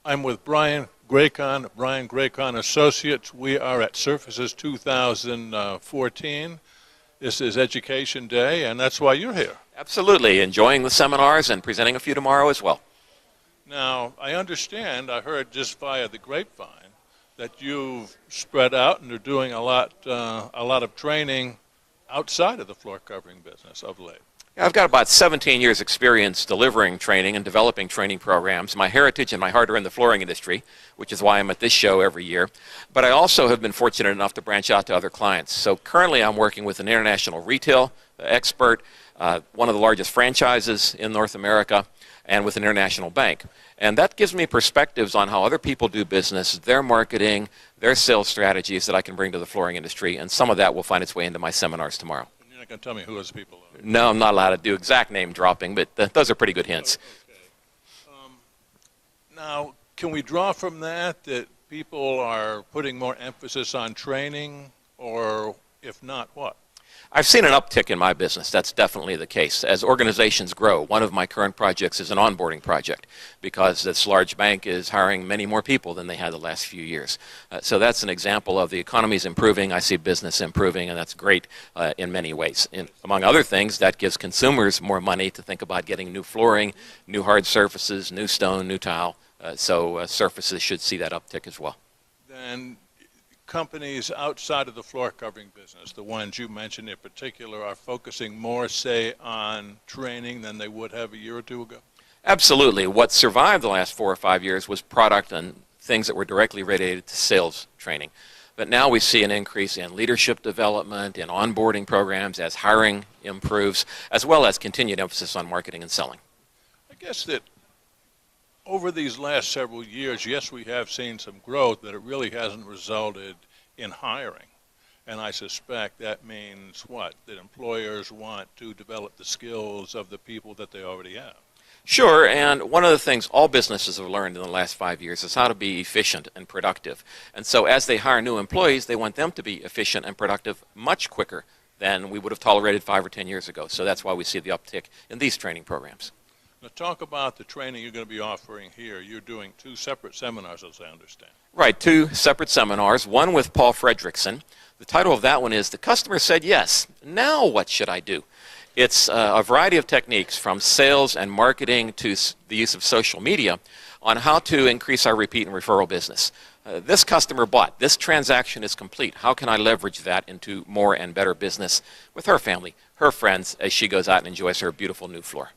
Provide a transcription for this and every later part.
I'm with Gracon Associates. We are at Surfaces 2014. This is Education Day, and that's why you're here. Absolutely. Enjoying the seminars and presenting a few tomorrow as well. Now, I understand, I heard just via the grapevine, that you've spread out and are doing a lot of training outside of the floor covering business of late. I've got about 17 years experience delivering training and developing training programs. My heritage and my heart are in the flooring industry, which is why I'm at this show every year. But I also have been fortunate enough to branch out to other clients. So currently I'm working with an international retail expert, one of the largest franchises in North America, and with an international bank. And that gives me perspectives on how other people do business, their marketing, their sales strategies that I can bring to the flooring industry. And some of that will find its way into my seminars tomorrow. You're not going to tell me who those people are? No, I'm not allowed to do exact name dropping, but those are pretty good hints. Okay. Now, can we draw from that people are putting more emphasis on training, or if not, what? I've seen an uptick in my business. That's definitely the case. As organizations grow, one of my current projects is an onboarding project because this large bank is hiring many more people than they had the last few years. So that's an example of the economy's improving. I see business improving, and that's great in many ways. Among other things, that gives consumers more money to think about getting new flooring, new hard surfaces, new stone, new tile. So surfaces should see that uptick as well. Then companies outside of the floor covering business, the ones you mentioned in particular, are focusing more, say, on training than they would have a year or two ago? Absolutely. What survived the last 4 or 5 years was product and things that were directly related to sales training. But now we see an increase in leadership development, in onboarding programs as hiring improves, as well as continued emphasis on marketing and selling. I guess that over these last several years, yes, we have seen some growth, but it really hasn't resulted in hiring. And I suspect that means what? That employers want to develop the skills of the people that they already have. Sure, and one of the things all businesses have learned in the last 5 years is how to be efficient and productive. And so as they hire new employees, they want them to be efficient and productive much quicker than we would have tolerated 5 or 10 years ago. So that's why we see the uptick in these training programs. Now talk about the training you're going to be offering here. You're doing 2 separate seminars, as I understand. Right, 2 separate seminars, one with Paul Fredrickson. The title of that one is The Customer Said Yes, Now What Should I Do? It's a variety of techniques from sales and marketing to the use of social media on how to increase our repeat and referral business. This customer bought. This transaction is complete. How can I leverage that into more and better business with her family, her friends, as she goes out and enjoys her beautiful new floor?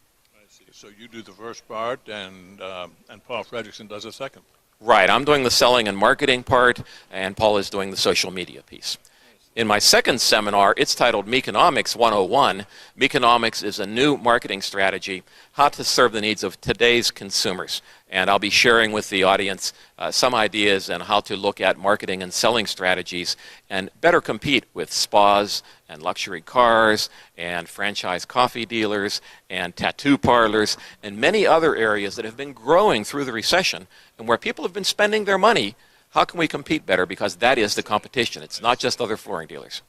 So you do the first part, and Paul Fredrickson does the second. Right. I'm doing the selling and marketing part, and Paul is doing the social media piece. In my second seminar, it's titled Meconomics 101. Meconomics is a new marketing strategy, how to serve the needs of today's consumers. And I'll be sharing with the audience some ideas on how to look at marketing and selling strategies and better compete with spas and luxury cars and franchise coffee dealers and tattoo parlors and many other areas that have been growing through the recession and where people have been spending their money. How can we compete better? Because that is the competition. It's not just other flooring dealers.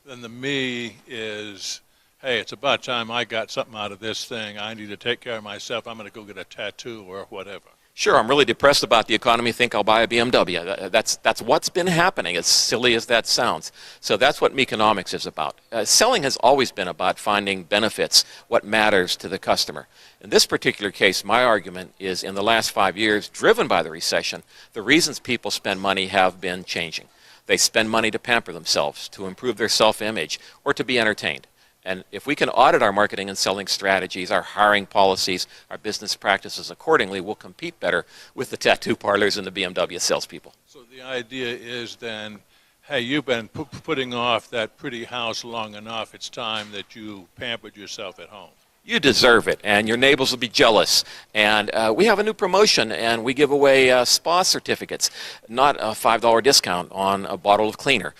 Then the me is, hey, it's about time I got something out of this thing. I need to take care of myself. I'm going to go get a tattoo or whatever. Sure, I'm really depressed about the economy. Think I'll buy a BMW. That's what's been happening, as silly as that sounds. So that's what Meconomics is about. Selling has always been about finding benefits, what matters to the customer. In this particular case, my argument is in the last 5 years, driven by the recession, the reasons people spend money have been changing. They spend money to pamper themselves, to improve their self-image, or to be entertained. And if we can audit our marketing and selling strategies, our hiring policies, our business practices accordingly, we'll compete better with the tattoo parlors and the BMW salespeople. So the idea is then, hey, you've been putting off that pretty house long enough. It's time that you pampered yourself at home. You deserve it, and your neighbors will be jealous. And we have a new promotion, and we give away spa certificates, not a $5 discount on a bottle of cleaner.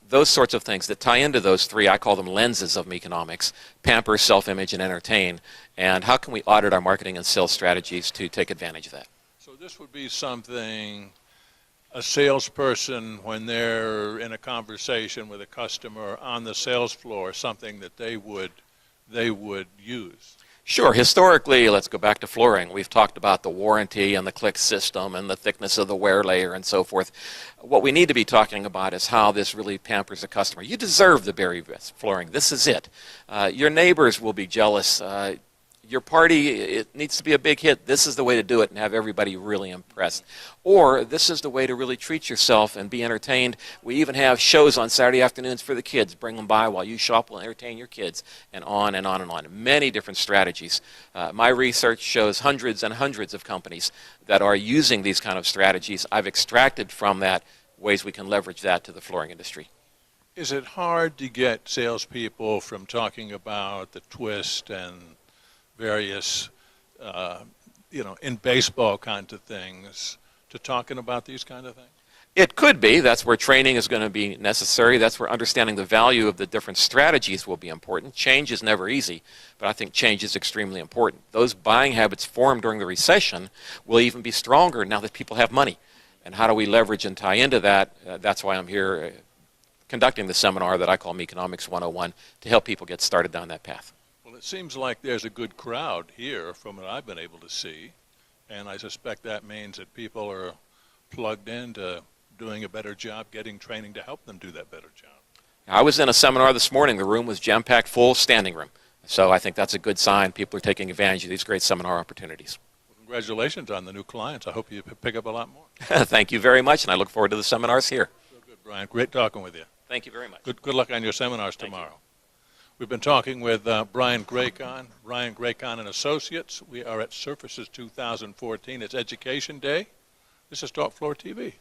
Those sorts of things that tie into those 3, I call them lenses of Meconomics: pamper, self-image, and entertain. And how can we audit our marketing and sales strategies to take advantage of that? So this would be something a salesperson, when they're in a conversation with a customer on the sales floor, something that they would use. Sure. Historically, let's go back to flooring. We've talked about the warranty and the click system and the thickness of the wear layer and so forth. What we need to be talking about is how this really pampers the customer. You deserve the very best flooring. This is it. Your neighbors will be jealous. Your party, it needs to be a big hit. This is the way to do it and have everybody really impressed. Or this is the way to really treat yourself and be entertained. We even have shows on Saturday afternoons for the kids. Bring them by while you shop. We'll entertain your kids, and on and on and on. Many different strategies. My research shows hundreds and hundreds of companies that are using these kind of strategies. I've extracted from that ways we can leverage that to the flooring industry. Is it hard to get salespeople from talking about the twist and various, in baseball kinds of things, to talking about these kind of things? It could be. That's where training is going to be necessary. That's where understanding the value of the different strategies will be important. Change is never easy, but I think change is extremely important. Those buying habits formed during the recession will even be stronger now that people have money. And how do we leverage and tie into that? That's why I'm here conducting the seminar that I call Meconomics 101 to help people get started down that path. Well, it seems like there's a good crowd here from what I've been able to see, and I suspect that means that people are plugged into doing a better job, getting training to help them do that better job. I was in a seminar this morning. The room was jam-packed full, standing room. So I think that's a good sign. People are taking advantage of these great seminar opportunities. Well, congratulations on the new clients. I hope you pick up a lot more. Thank you very much, and I look forward to the seminars here. So good, Brian. Great talking with you. Thank you very much. Good luck on your seminars tomorrow. We've been talking with Brian Gracon, Gracon Associates. We are at Surfaces 2014. It's Education Day. This is Talk Floor TV.